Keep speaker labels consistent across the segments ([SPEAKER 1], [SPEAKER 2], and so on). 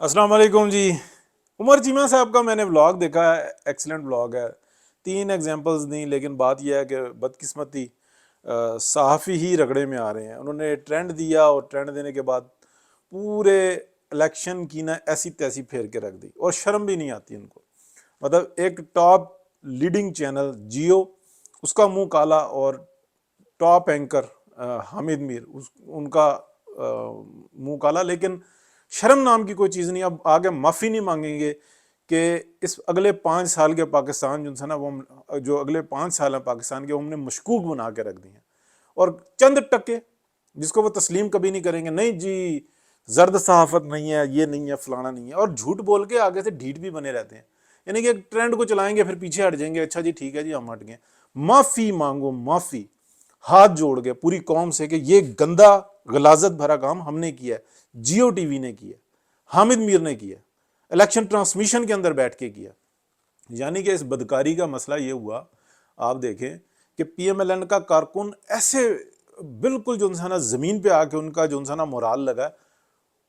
[SPEAKER 1] अस्सलाम वालेकुम जी। उमर चीमा साहब का मैंने व्लॉग देखा है, एक्सीलेंट व्लॉग है। 3 एग्जांपल्स दी, लेकिन बात यह है कि बदकिस्मती सहाफ़ी ही रगड़े में आ रहे हैं। उन्होंने ट्रेंड दिया और ट्रेंड देने के बाद पूरे इलेक्शन की ना ऐसी तैसी फेर के रख दी, और शर्म भी नहीं आती उनको। मतलब एक टॉप लीडिंग चैनल जियो, उसका मुंह काला, और टॉप एंकर हामिद मीर उनका मुंह काला। लेकिन शर्म नाम की कोई चीज़ नहीं। अब आगे माफ़ी नहीं मांगेंगे कि इस अगले 5 साल के पाकिस्तान जो है ना, वो जो अगले 5 साल हैं पाकिस्तान के, वो हमने मशकूक बना के रख दिए हैं। और चंद टक्के जिसको वो तस्लीम कभी नहीं करेंगे, नहीं जी जर्द सहाफत नहीं है, ये नहीं है, फलाना नहीं है, और झूठ बोल के आगे से ढीठ भी बने रहते हैं। यानी कि एक ट्रेंड को चलाएंगे, फिर पीछे हट जाएंगे, अच्छा जी ठीक है जी हम हट गए। माफ़ी मांगो, माफ़ी, हाथ जोड़ के पूरी कौम से कि ये गंदा गलाजत भरा काम हमने किया है, जियो टीवी ने किया, हामिद मीर ने किया, इलेक्शन ट्रांसमिशन के अंदर बैठ के किया। यानी कि इस बदकारी का मसला ये हुआ, आप देखें कि पीएमएलएन का कारकुन ऐसे बिल्कुल जो ना जमीन पे आके उनका जो ना मोराल लगा,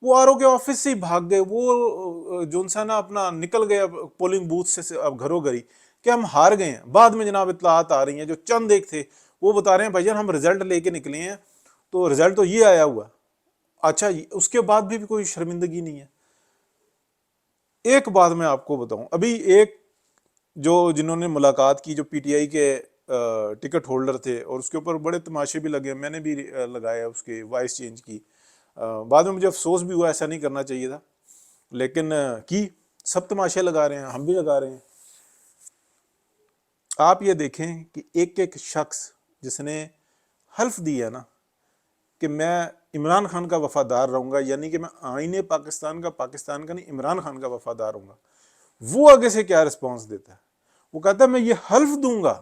[SPEAKER 1] वो आरओ के ऑफिस से ही भाग गए। वो जो ना अपना निकल गए पोलिंग बूथ से अब घरों घरी कि हम हार गए हैं। बाद में जनाब इतलात आ रही हैं, जो चंद एक थे वो बता रहे हैं भाईजान हम रिजल्ट लेके निकले हैं, तो रिजल्ट तो ये आया हुआ। अच्छा, उसके बाद भी कोई शर्मिंदगी नहीं है। एक बात मैं आपको बताऊं, अभी एक जो जिन्होंने मुलाकात की, जो पीटीआई के टिकट होल्डर थे, और उसके ऊपर बड़े तमाशे भी लगे, मैंने भी लगाया उसके वॉइस चेंज की। बाद में मुझे अफसोस भी हुआ, ऐसा नहीं करना चाहिए था, लेकिन की सब तमाशे लगा रहे हैं, हम भी लगा रहे हैं। आप ये देखें कि एक एक शख्स जिसने हल्फ दिया ना कि मैं इमरान खान का वफादार रहूंगा, यानी कि मैं आईने पाकिस्तान का नहीं, इमरान खान का वफादार रहूंगा, वो आगे से क्या रिस्पॉन्स देता है? वो कहता है मैं ये हल्फ दूंगा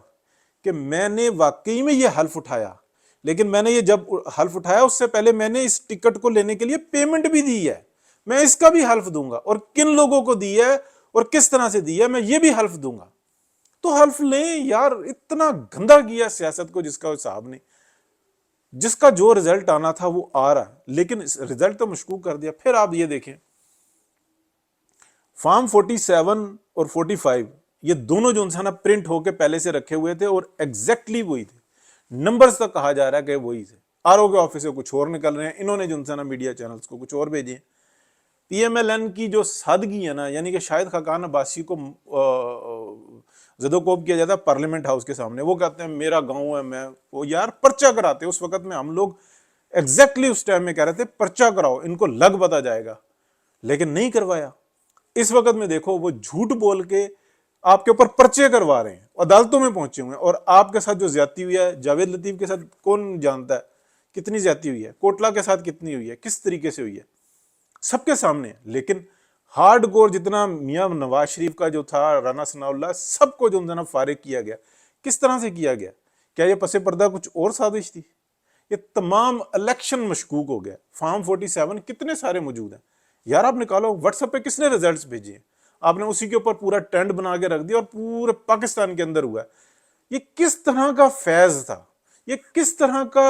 [SPEAKER 1] कि मैंने वाकई में ये हल्फ उठाया, लेकिन मैंने ये जब हल्फ उठाया उससे पहले मैंने इस टिकट को लेने के लिए पेमेंट भी दी है, मैं इसका भी हल्फ दूंगा, और किन लोगों को दी है और किस तरह से दी है मैं ये भी हल्फ दूंगा। तो हल्फ लें यार, इतना गंदा किया सियासत को जिसका हिसाब नहीं। जिसका जो रिजल्ट आना था वो आ रहा है, लेकिन रिजल्ट तो मशकूक कर दिया। फिर आप ये देखें, फॉर्म 47 और 45 ये दोनों जो है ना प्रिंट होके पहले से रखे हुए थे, और एग्जैक्टली वही थे, नंबर्स तक कहा जा रहा है कि वही थे। आरओ के ऑफिस से कुछ और निकल रहे हैं, इन्होंने जो है ना मीडिया चैनल्स को कुछ और भेजे। पीएमएलएन की जो सादगी है ना, यानी कि शायद खाकान अब्बासी को जदोकोब किया जाता है पार्लियामेंट हाउस के सामने, वो कहते हैं मेरा गांव है, मैं वो यार पर्चा कराते। उस वक्त में हम लोग एग्जैक्टली उस टाइम में कह रहे थे पर्चा कराओ, इनको लग पता जाएगा, लेकिन नहीं करवाया। इस वक्त में देखो वो झूठ बोल के आपके ऊपर पर्चे करवा रहे हैं, अदालतों में पहुंचे हुए हैं। और आपके साथ जो ज्यादती हुई है, जावेद लतीफ के साथ कौन जानता है कितनी ज्यादती हुई है, कोटला के साथ कितनी हुई है, किस तरीके से हुई है, सबके सामने। लेकिन हार्ड कोर जितना मियां नवाज शरीफ का जो था, राना सनाउल्लाह, सबको जो ना फारिग किया गया। किस तरह से किया गया? क्या ये पसे पर्दा कुछ और साजिश थी? ये तमाम इलेक्शन मशकूक हो गया। फॉर्म 47 कितने सारे मौजूद हैं यार, आप निकालो। व्हाट्सएप पे किसने रिजल्ट्स भेजे हैं? आपने उसी के ऊपर पूरा ट्रेंड बना के रख दिया, और पूरे पाकिस्तान के अंदर हुआ है। ये किस तरह का फैज था, ये किस तरह का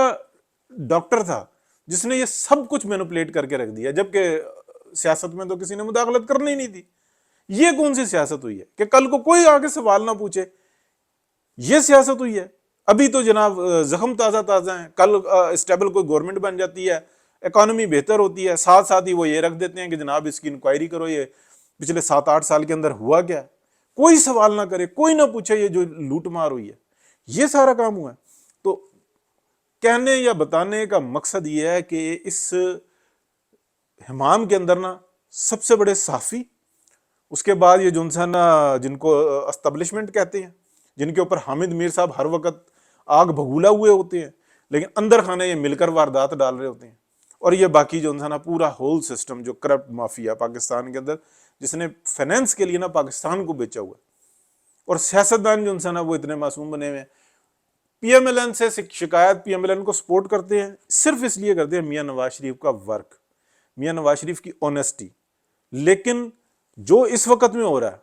[SPEAKER 1] डॉक्टर था जिसने ये सब कुछ मैनिपुलेट करके रख दिया, जबकि सियासत में तो किसी ने मुदाखलत करनी ही नहीं थी। ये कौन सी सियासत हुई है कि कल को कोई आगे सवाल ना पूछे? ये सियासत हुई है? अभी तो जनाब जख्म ताज़ा ताज़ा है, कल स्टेबल कोई गवर्नमेंट बन जाती है, इकोनॉमी बेहतर होती है, साथ साथ ही वो ये रख देते हैं कि जनाब इसकी इंक्वायरी करो, ये पिछले 7-8 साल के अंदर हुआ क्या। कोई सवाल ना करे, कोई ना पूछे ये जो लूट मार हुई है, ये सारा काम हुआ है। तो कहने या बताने का मकसद ये है कि इस हमाम के अंदर ना सबसे बड़े सहाफ़ी, उसके बाद ये जो ना जिनको एस्टेब्लिशमेंट कहते हैं, जिनके ऊपर हामिद मीर साहब हर वक्त आग भगूला हुए होते हैं, लेकिन अंदर खाने ये मिलकर वारदात डाल रहे होते हैं। और ये बाकी जो ना पूरा होल सिस्टम, जो करप्ट माफिया पाकिस्तान के अंदर, जिसने फाइनेंस के लिए ना पाकिस्तान को बेचा हुआ है। और सियासतदान जो ना वो इतने मासूम बने हुए हैं। पीएमएलएन से शिकायत, पीएमएलएन को सपोर्ट करते हैं, सिर्फ इसलिए करते हैं मियां नवाज शरीफ का वर्क, मियां नवाज शरीफ की ऑनेस्टी। लेकिन जो इस वक्त में हो रहा है,